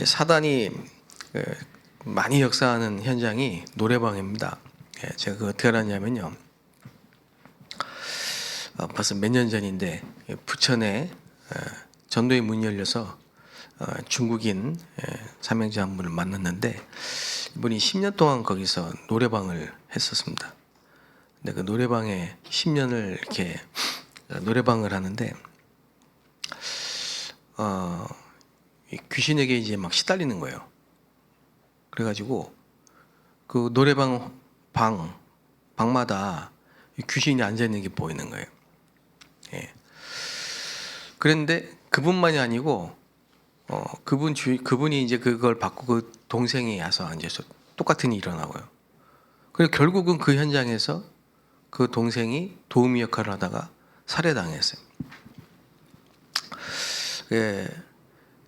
사단이 많이 역사하는 현장이 노래방입니다. 제가 그 어떻게 알았냐면요. 벌써 몇 년 전인데 부천에 전도의 문이 열려서 중국인 사명자 한 분을 만났는데 이분이 10년 동안 거기서 노래방을 했었습니다. 근데 그 노래방에 10년을 이렇게 노래방을 하는데 귀신에게 이제 막 시달리는 거예요. 그래가지고 그 노래방 방마다 귀신이 앉아 있는 게 보이는 거예요. 예. 그런데 그분만이 아니고 그분이 이제 그걸 받고 그 동생이 와서 앉아서 똑같은 일이 일어나고요. 그리고 결국은 그 현장에서 그 동생이 도우미 역할을 하다가 살해당했어요. 예.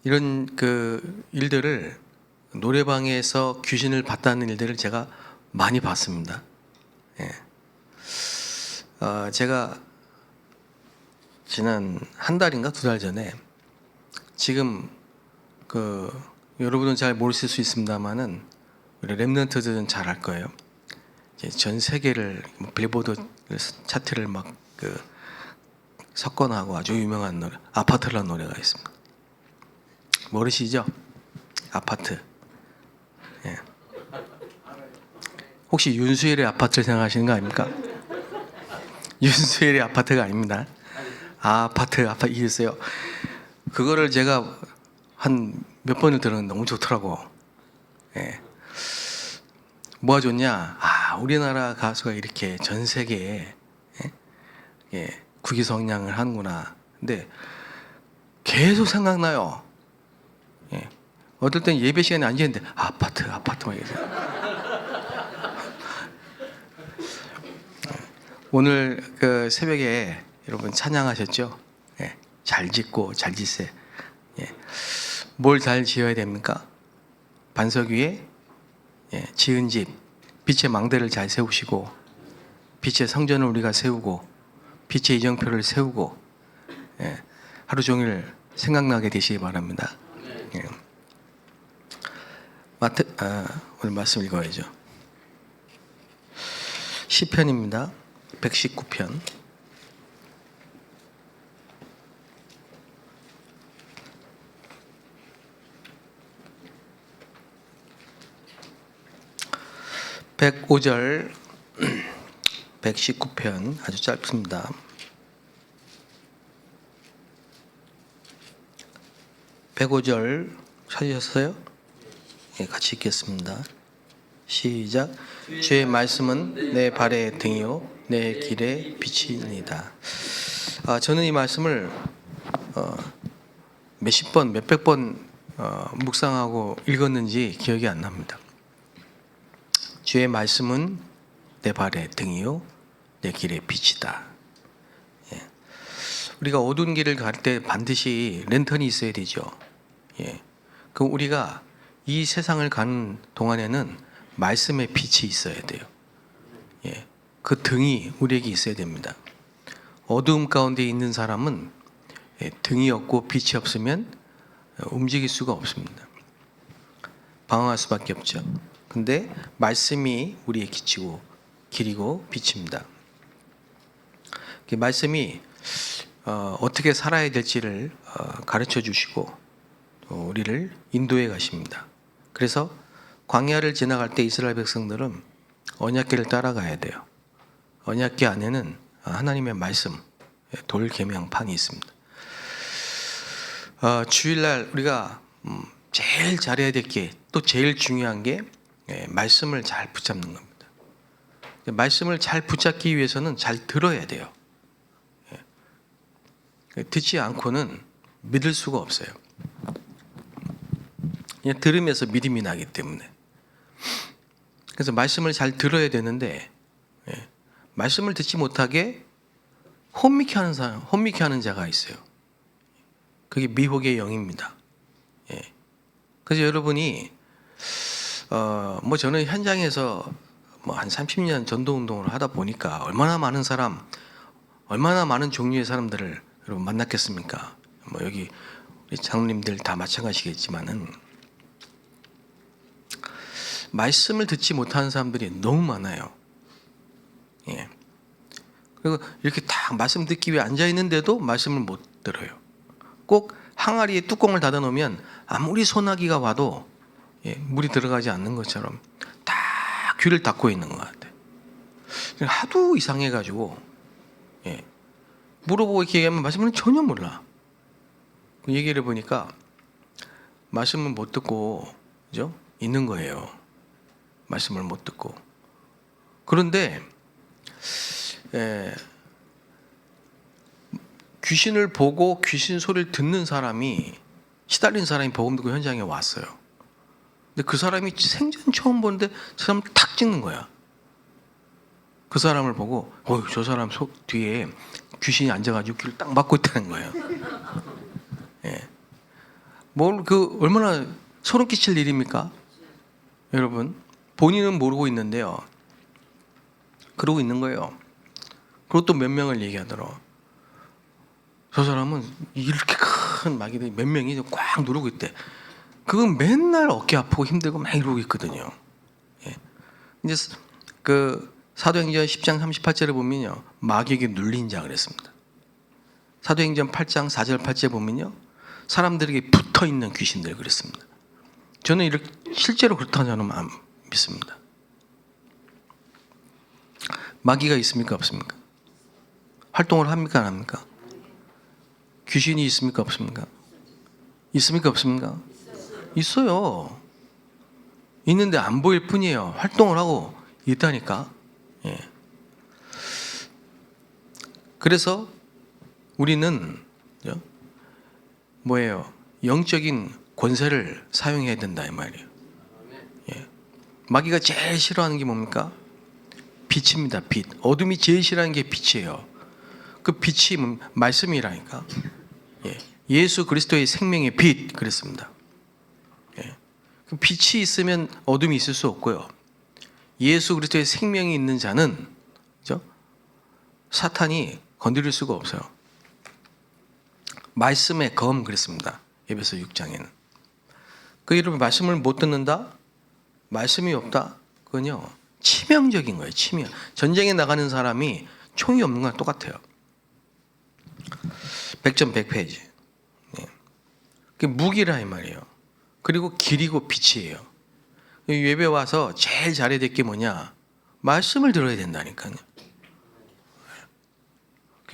이런 그 일들을 노래방에서 귀신을 봤다는 일들을 제가 많이 봤습니다. 예. 제가 지난 한 달인가 두 달 전에 지금 그 여러분은 잘 모르실 수 있습니다만은 우리 렘넌트들은 잘 알 거예요. 이제 전 세계를 빌보드 차트를 막 그 석권하고 아주 유명한 노래 아파트라는 노래가 있습니다. 모르시죠? 아파트. 예. 혹시 윤수일의 아파트를 생각하시는 거 아닙니까? 윤수일의 아파트가 아닙니다. 아파트 있어요. 그거를 제가 한 몇 번을 들었는데 너무 좋더라고. 예. 뭐가 좋냐? 우리나라 가수가 이렇게 전 세계에 국위성량을 하는구나. 근데 계속 생각나요. 예. 어떨 땐 예배 시간에 앉아있는데 아파트 막 이러세요. 오늘 그 새벽에 여러분 찬양하셨죠? 예. 잘 짓고 잘 짓세. 예. 뭘 잘 지어야 됩니까? 반석 위에 지은 집, 빛의 망대를 잘 세우시고 빛의 성전을 우리가 세우고 빛의 이정표를 세우고 하루 종일 생각나게 되시기 바랍니다. 예. 오늘 말씀 읽어야죠. 시편입니다. 119편. (105절) 119편 아주 짧습니다. 105절 찾으셨어요? 예, 같이 읽겠습니다. 시작. 주의 말씀은 내 발의 등이요 내 길의 빛이니이다. 저는 이 말씀을 몇십 번, 몇백 번 묵상하고 읽었는지 기억이 안 납니다. 주의 말씀은 내 발의 등이요 내 길의 빛이다. 예. 우리가 어두운 길을 갈 때 반드시 랜턴이 있어야 되죠. 예. 그럼 우리가 이 세상을 가는 동안에는 말씀의 빛이 있어야 돼요. 예. 그 등이 우리에게 있어야 됩니다. 어두움 가운데 있는 사람은 등이 없고 빛이 없으면 움직일 수가 없습니다. 방황할 수밖에 없죠. 근데 말씀이 우리의 길이고 빛입니다. 말씀이 어떻게 살아야 될지를 가르쳐 주시고 우리를 인도해 가십니다. 그래서 광야를 지나갈 때 이스라엘 백성들은 언약궤를 따라가야 돼요. 언약궤 안에는 하나님의 말씀, 돌 계명판이 있습니다. 주일날 우리가 제일 잘해야 될 게 또 제일 중요한 게 말씀을 잘 붙잡는 겁니다. 말씀을 잘 붙잡기 위해서는 잘 들어야 돼요. 듣지 않고는 믿을 수가 없어요. 그냥 들으면서 믿음이 나기 때문에. 그래서 말씀을 잘 들어야 되는데 말씀을 듣지 못하게 혼미케 하는 자가 있어요. 그게 미혹의 영입니다. 그래서 여러분이 저는 현장에서 한 30년 전도 운동을 하다 보니까 얼마나 많은 종류의 사람들을 여러분 만났겠습니까? 여기 우리 장로님들 다 마찬가지겠지만은 말씀을 듣지 못하는 사람들이 너무 많아요. 예. 그리고 이렇게 딱 말씀 듣기 위해 앉아 있는데도 말씀을 못 들어요. 꼭 항아리에 뚜껑을 닫아 놓으면 아무리 소나기가 와도 물이 들어가지 않는 것처럼 딱 귀를 닫고 있는 것 같아요. 하도 이상해가지고 물어보고 이렇게 얘기하면 말씀을 전혀 몰라. 얘기를 해보니까 말씀을 못 듣고, 그죠? 있는 거예요. 말씀을 못 듣고. 그런데 귀신을 보고 귀신 소리를 듣는 사람이, 시달린 사람이 복음 듣고 현장에 왔어요. 근데 그 사람이 생전 처음 보는데 저 사람 탁 찍는 거야. 그 사람을 보고 저 사람 속 뒤에 귀신이 앉아가지고 귀를 딱 막고 있다는 거예요. 얼마나 소름 끼칠 일입니까? 여러분, 본인은 모르고 있는데요. 그러고 있는 거예요. 그것도 몇 명을 얘기하더라. 저 사람은 이렇게 큰 마귀들이 몇 명이 꽉 누르고 있대. 그건 맨날 어깨 아프고 힘들고 막 이러고 있거든요. 이제 그 사도행전 10장 38절에 보면요, 마귀에게 눌린 자 그랬습니다. 사도행전 8장 4절 8절에 보면요, 사람들에게 붙어 있는 귀신들 그랬습니다. 저는 이렇게 실제로 그렇다는 저는 안 믿습니다. 마귀가 있습니까 없습니까? 활동을 합니까 안 합니까? 귀신이 있습니까 없습니까? 있습니까 없습니까? 있어요. 있는데 안 보일 뿐이에요. 활동을 하고 있다니까. 그래서 우리는 뭐예요? 영적인 권세를 사용해야 된다 이 말이에요. 마귀가 제일 싫어하는 게 뭡니까? 빛입니다. 빛. 어둠이 제일 싫어하는 게 빛이에요. 그 빛이 말씀이라니까. 예수 그리스도의 생명의 빛 그랬습니다. 그 빛이 있으면 어둠이 있을 수 없고요. 예수 그리스도의 생명이 있는 자는, 그죠? 사탄이 건드릴 수가 없어요. 말씀의 검 그랬습니다. 에베소 6장에는. 그 여러분, 말씀을 못 듣는다? 말씀이 없다? 그건요, 치명적인 거예요. 치명. 전쟁에 나가는 사람이 총이 없는 거랑 똑같아요. 100점 100페이지. 그게 무기라 이 말이에요. 그리고 길이고 빛이에요. 예배 와서 제일 잘해야 될 게 뭐냐? 말씀을 들어야 된다니까요.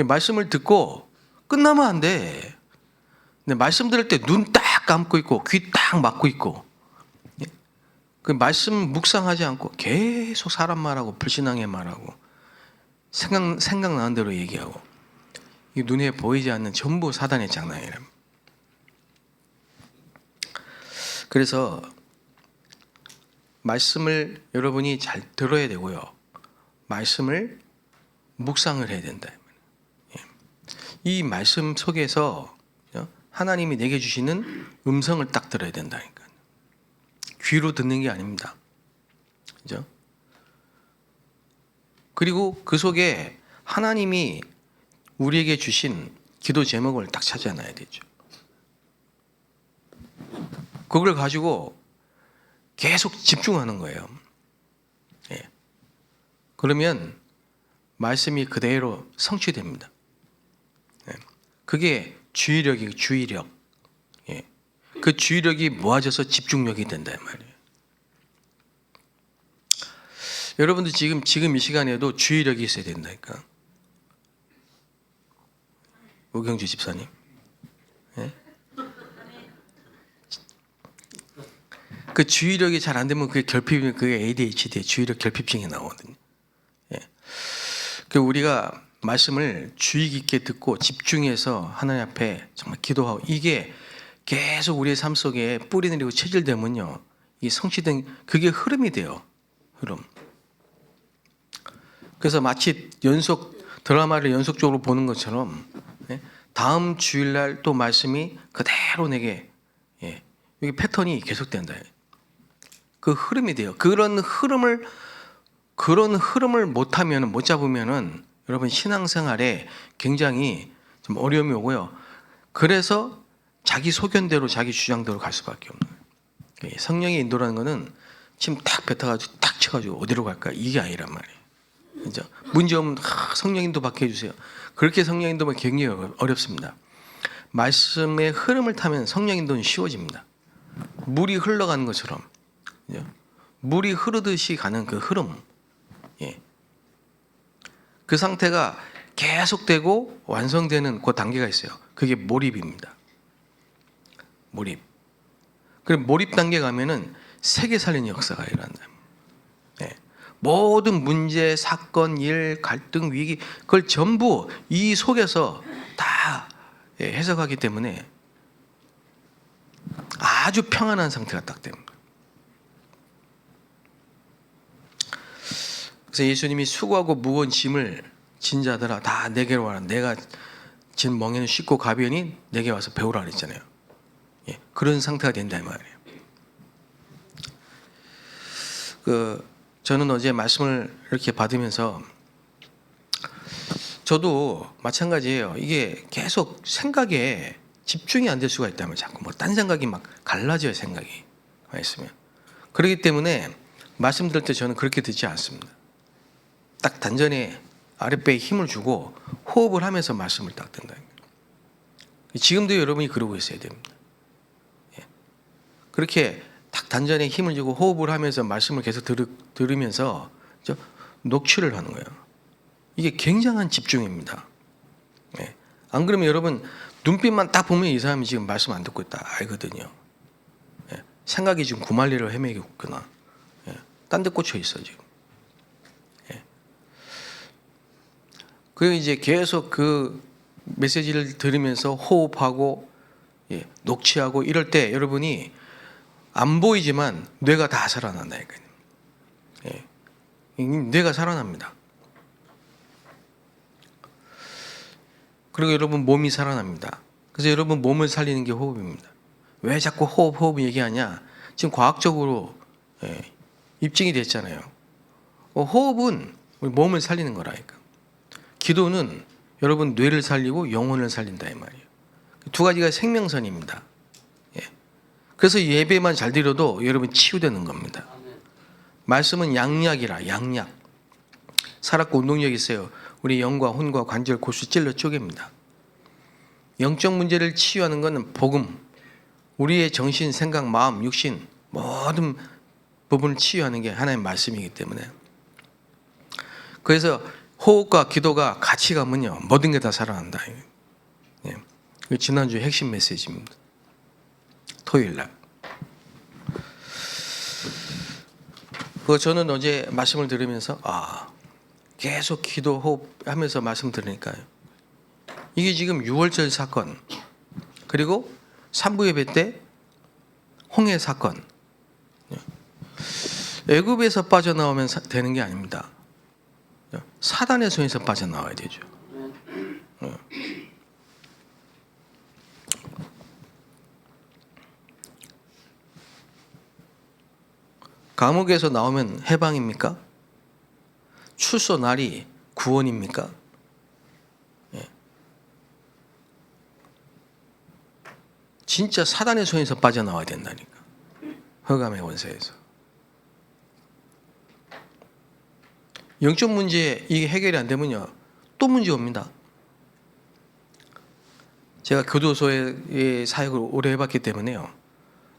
말씀을 듣고 끝나면 안 돼. 근데 말씀 들을 때 눈 딱 감고 있고 귀 딱 막고 있고, 그 말씀 묵상하지 않고 계속 사람 말하고 불신앙의 말하고 생각나는 대로 얘기하고, 이 눈에 보이지 않는 전부 사단의 장난이랍니다. 그래서 말씀을 여러분이 잘 들어야 되고요. 말씀을 묵상을 해야 된다. 이 말씀 속에서 하나님이 내게 주시는 음성을 딱 들어야 된다니까요. 귀로 듣는 게 아닙니다. 그죠? 그리고 그 속에 하나님이 우리에게 주신 기도 제목을 딱 찾아놔야 되죠. 그걸 가지고 계속 집중하는 거예요. 그러면 말씀이 그대로 성취됩니다. 그게 주의력이에요. 주의력. 그 주의력이 모아져서 집중력이 된다 이 말이에요. 여러분들 지금 이 시간에도 주의력이 있어야 된다니까. 오경주 집사님. 그 주의력이 잘 안 되면 그게 결핍이, 그게 ADHD, 주의력 결핍증이 나오거든요. 그 우리가 말씀을 주의 깊게 듣고 집중해서 하나님 앞에 정말 기도하고, 이게 계속 우리의 삶 속에 뿌리 내리고 체질되면요, 이 성취된 그게 흐름이 돼요. 흐름. 그래서 마치 드라마를 연속적으로 보는 것처럼 다음 주일날 또 말씀이 그대로 내게, 여기 패턴이 계속된다. 그 흐름이 돼요. 그런 흐름을 못하면, 못 잡으면은 여러분 신앙생활에 굉장히 좀 어려움이 오고요. 그래서 자기 소견대로, 자기 주장대로 갈 수밖에 없는 거예요. 성령의 인도라는 것은 침 탁 뱉어가지고 딱 쳐가지고 어디로 갈까? 이게 아니란 말이에요. 그죠? 문제 없는 성령인도 받게 해주세요. 그렇게 성령인도면 굉장히 어렵습니다. 말씀의 흐름을 타면 성령인도는 쉬워집니다. 물이 흘러가는 것처럼, 그죠? 물이 흐르듯이 가는 그 흐름, 예. 그 상태가 계속되고 완성되는 그 단계가 있어요. 그게 몰입입니다. 몰입. 그럼 몰입 단계 가면은 세계 살리는 역사가 일어난다. 예. 모든 문제, 사건, 일, 갈등, 위기 그걸 전부 이 속에서 다 해석하기 때문에 아주 평안한 상태가 딱 됩니다. 그래서 예수님이 수고하고 무거운 짐을 진 자들아 다 내게로 와라. 내가 진 멍에는 쉽고 가벼우니 내게 와서 배우라 그랬잖아요. 예, 그런 상태가 된다 이 말이에요. 저는 어제 말씀을 이렇게 받으면서 저도 마찬가지예요. 이게 계속 생각에 집중이 안 될 수가 있다면 자꾸 뭐 딴 생각이 막 갈라져요. 생각이 있으면. 그렇기 때문에 말씀 들을 때 저는 그렇게 듣지 않습니다. 딱 단전에 아랫배에 힘을 주고 호흡을 하면서 말씀을 딱 듣는다. 지금도 여러분이 그러고 있어야 됩니다. 예. 그렇게 딱 단전에 힘을 주고 호흡을 하면서 말씀을 계속 들으면서 녹취를 하는 거예요. 이게 굉장한 집중입니다. 예. 안 그러면 여러분 눈빛만 딱 보면 이 사람이 지금 말씀 안 듣고 있다 알거든요. 예. 생각이 지금 구말리를 헤매고 있구나. 예. 딴 데 꽂혀 있어 지금. 예. 그리고 이제 계속 그 메시지를 들으면서 호흡하고 예. 녹취하고 이럴 때 여러분이 안 보이지만 뇌가 다 살아난다니까요. 예. 뇌가 살아납니다. 그리고 여러분 몸이 살아납니다. 그래서 여러분 몸을 살리는 게 호흡입니다. 왜 자꾸 호흡 얘기하냐? 지금 과학적으로 예, 입증이 됐잖아요. 호흡은 우리 몸을 살리는 거라니까. 기도는 여러분 뇌를 살리고 영혼을 살린다 이 말이에요. 두 가지가 생명선입니다. 예. 그래서 예배만 잘 드려도 여러분 치유되는 겁니다. 말씀은 양약이라 양약. 살았고 운동력이 있어요. 우리 영과 혼과 관절, 골수 찔러 쪼갭니다. 영적 문제를 치유하는 것은 복음. 우리의 정신, 생각, 마음, 육신 모든 부분을 치유하는 게 하나님의 말씀이기 때문에 그래서 호흡과 기도가 같이 가면요 모든 게 다 살아난다. 예. 지난주 핵심 메시지입니다. 토요일 날. 저는 어제 말씀을 들으면서 계속 기도 호흡하면서 말씀 들으니까요. 이게 지금 6월절 사건 그리고 3부 예배 때 홍해 사건 애굽에서 빠져나오면 되는 게 아닙니다. 사단의 손에서 빠져나와야 되죠. 감옥에서 나오면 해방입니까? 출소 날이 구원입니까? 예. 진짜 사단의 손에서 빠져나와야 된다니까. 흑암의 원세에서. 영적 문제 이게 해결이 안 되면요 또 문제 옵니다. 제가 교도소의 사역을 오래 해봤기 때문에요.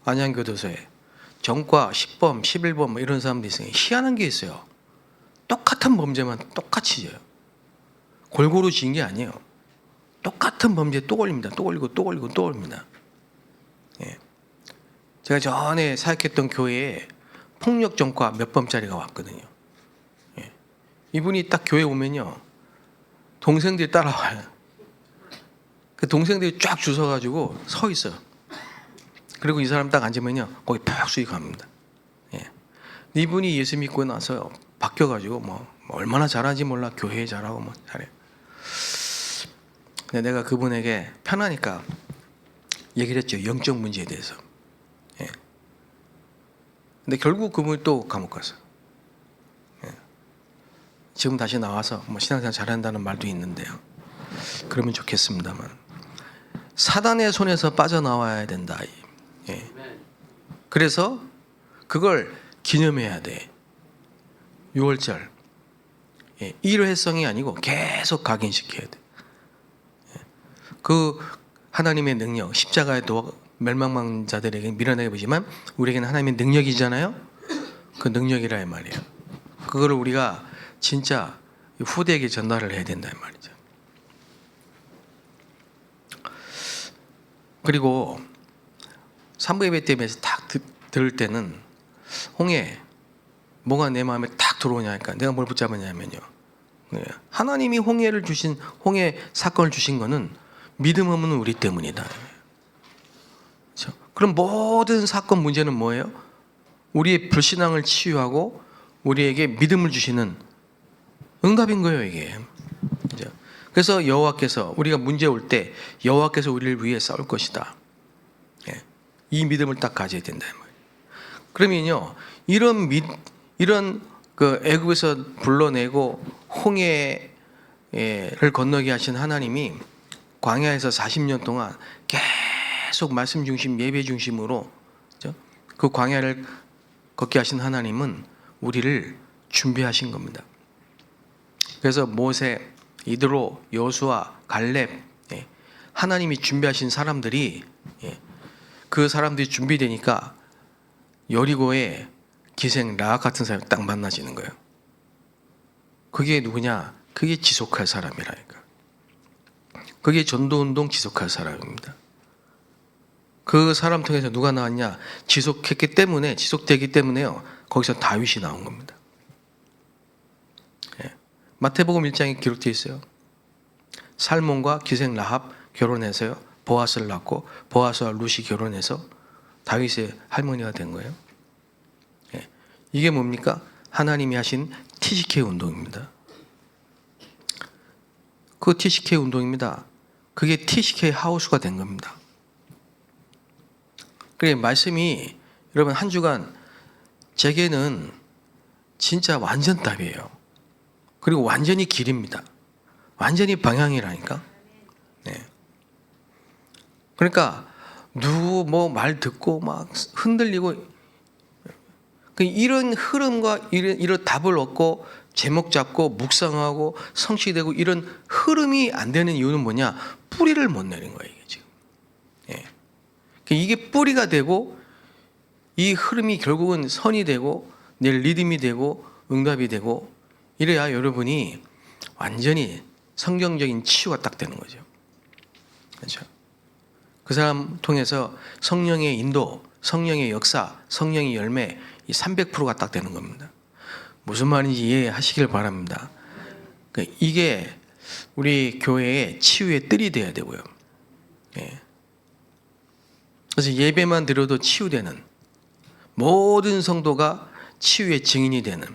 안양교도소에 전과 10범, 11범 뭐 이런 사람들이 있어요. 희한한 게 있어요. 똑같은 범죄만 똑같이 져요. 골고루 지은 게 아니에요. 똑같은 범죄 또 걸립니다. 또 걸리고 또 걸리고 또 걸립니다. 예. 제가 전에 사역했던 교회에 폭력 전과 몇 범짜리가 왔거든요. 예. 이분이 딱 교회 오면요 동생들이 따라와요. 그 동생들이 쫙 줄 서가지고 서 있어요. 그리고 이 사람 딱 앉으면요 거기 푹 수익합니다. 예. 이분이 예수 믿고 나서 바뀌어가지고 뭐 얼마나 잘하는지 몰라. 교회에 잘하고 뭐 잘해. 근데 내가 그분에게 편하니까 얘기를 했죠. 영적 문제에 대해서. 예. 근데 결국 그분이 또 감옥 갔어요. 예. 지금 다시 나와서 뭐 신앙생활 잘한다는 말도 있는데요. 그러면 좋겠습니다만 사단의 손에서 빠져나와야 된다. 예. 그래서 그걸 기념해야 돼. 6월절. 일회성이 아니고 계속 각인시켜야 돼. 그 하나님의 능력, 십자가의 멸망한 자들에게 밀어내게 보지만 우리에게는 하나님의 능력이잖아요. 그 능력이라 이 말이에요. 그거를 우리가 진짜 후대에게 전달을 해야 된다 이 말이죠. 그리고 산부 예배 때문에 딱 들을 때는 홍해 뭐가 내 마음에 딱 들어오냐니까 내가 뭘 붙잡았냐면요. 하나님이 홍해를 주신 홍해 사건을 주신 거는 믿음 없는 우리 때문이다. 그렇죠? 그럼 모든 사건 문제는 뭐예요? 우리의 불신앙을 치유하고 우리에게 믿음을 주시는 응답인 거예요, 이게. 그렇죠? 그래서 여호와께서 우리가 문제 올 때 여호와께서 우리를 위해 싸울 것이다. 이 믿음을 딱 가져야 된다. 그러면요, 이런 그 애굽에서 불러내고 홍해를 건너게 하신 하나님이 광야에서 40년 동안 계속 말씀 중심, 예배 중심으로 그 광야를 걷게 하신 하나님은 우리를 준비하신 겁니다. 그래서 모세, 이드로, 여수아, 갈렙, 하나님이 준비하신 사람들이 그 사람들이 준비되니까 여리고에 기생 라합 같은 사람이 딱 만나지는 거예요. 그게 누구냐? 그게 지속할 사람이라니까. 그게 전도운동 지속할 사람입니다. 그 사람 통해서 누가 나왔냐? 지속되기 때문에요. 거기서 다윗이 나온 겁니다. 마태복음 1장에 기록되어 있어요. 살몬과 기생 라합 결혼해서요. 보아스를 낳고 보아스와 룻이 결혼해서 다윗의 할머니가 된 거예요. 이게 뭡니까? 하나님이 하신 TCK 운동입니다. 그 TCK 운동입니다. 그게 TCK 하우스가 된 겁니다. 그래 말씀이 여러분 한 주간 제게는 진짜 완전 답이에요. 그리고 완전히 길입니다. 완전히 방향이라니까. 그러니까 누구 뭐 말 듣고 막 흔들리고 이런 흐름과 이런 답을 얻고 제목 잡고 묵상하고 성취되고 이런 흐름이 안 되는 이유는 뭐냐? 뿌리를 못 내린 거예요, 이게 지금. 이게 뿌리가 되고 이 흐름이 결국은 선이 되고 내 리듬이 되고 응답이 되고 이래야 여러분이 완전히 성경적인 치유가 딱 되는 거죠. 그렇죠? 그 사람 통해서 성령의 인도, 성령의 역사, 성령의 열매 이 300%가 딱 되는 겁니다. 무슨 말인지 이해하시길 바랍니다. 이게 우리 교회의 치유의 뜰이 돼야 되고요. 그래서 예배만 드려도 치유되는 모든 성도가 치유의 증인이 되는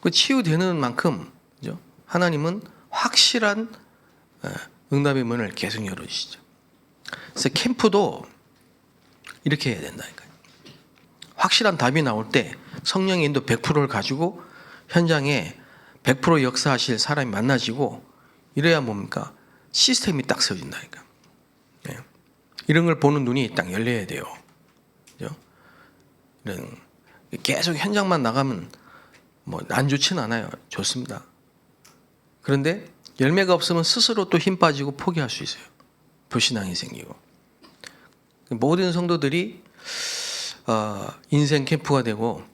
그 치유되는 만큼 하나님은 확실한 응답의 문을 계속 열어주시죠. 그래서 캠프도 이렇게 해야 된다니까요. 확실한 답이 나올 때 성령의 인도 100%를 가지고 현장에 100% 역사하실 사람이 만나지고 이래야 뭡니까? 시스템이 딱 세워진다니까. 이런 걸 보는 눈이 딱 열려야 돼요. 그죠? 계속 현장만 나가면 뭐 안 좋진 않아요. 좋습니다. 그런데 열매가 없으면 스스로 또 힘 빠지고 포기할 수 있어요. 불신앙이 생기고. 모든 성도들이 인생 캠프가 되고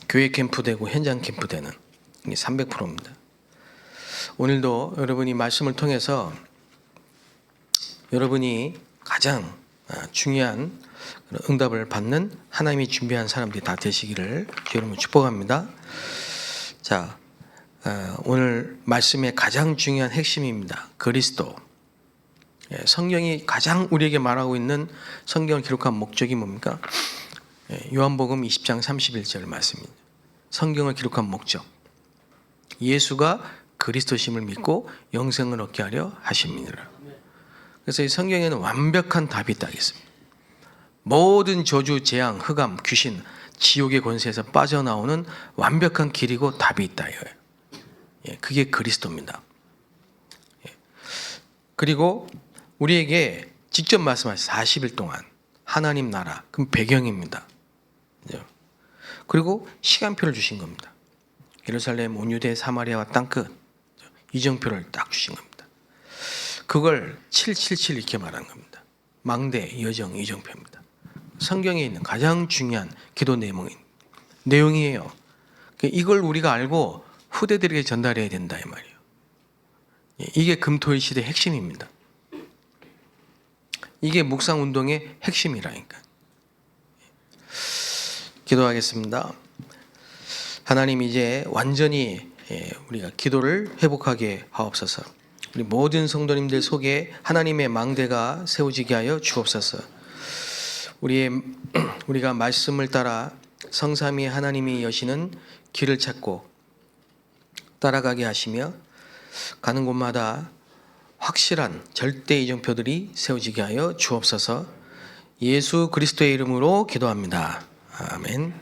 교회 캠프 되고 현장 캠프 되는 이게 300%입니다. 오늘도 여러분이 말씀을 통해서 여러분이 가장 중요한 응답을 받는 하나님이 준비한 사람들이 다 되시기를 여러분 축복합니다. 자, 오늘 말씀의 가장 중요한 핵심입니다. 그리스도. 성경이 가장 우리에게 말하고 있는 성경을 기록한 목적이 뭡니까? 요한복음 20장 31절 말씀입니다. 성경을 기록한 목적. 예수가 그리스도심을 믿고 영생을 얻게 하려 하심이니라. 그래서 이 성경에는 완벽한 답이 딱 있습니다. 모든 저주, 재앙, 흑암, 귀신, 지옥의 권세에서 빠져나오는 완벽한 길이고 답이 있다 이거예요. 그게 그리스도입니다. 그리고 우리에게 직접 말씀하신 40일 동안 하나님 나라, 그럼 배경입니다. 그리고 시간표를 주신 겁니다. 예루살렘, 온유대, 사마리아와 땅끝 이정표를 딱 주신 겁니다. 그걸 777 이렇게 말한 겁니다. 망대, 여정, 이정표입니다. 성경에 있는 가장 중요한 기도 내용이에요. 이걸 우리가 알고 후대들에게 전달해야 된다 이 말이에요. 이게 금토일 시대의 핵심입니다. 이게 묵상운동의 핵심이라니까. 기도하겠습니다. 하나님, 이제 완전히 우리가 기도를 회복하게 하옵소서. 우리 모든 성도님들 속에 하나님의 망대가 세워지게 하여 주옵소서. 우리가 말씀을 따라 성삼위 하나님이 여시는 길을 찾고 따라가게 하시며 가는 곳마다 확실한 절대 이정표들이 세워지게 하여 주옵소서. 예수 그리스도의 이름으로 기도합니다. 아멘.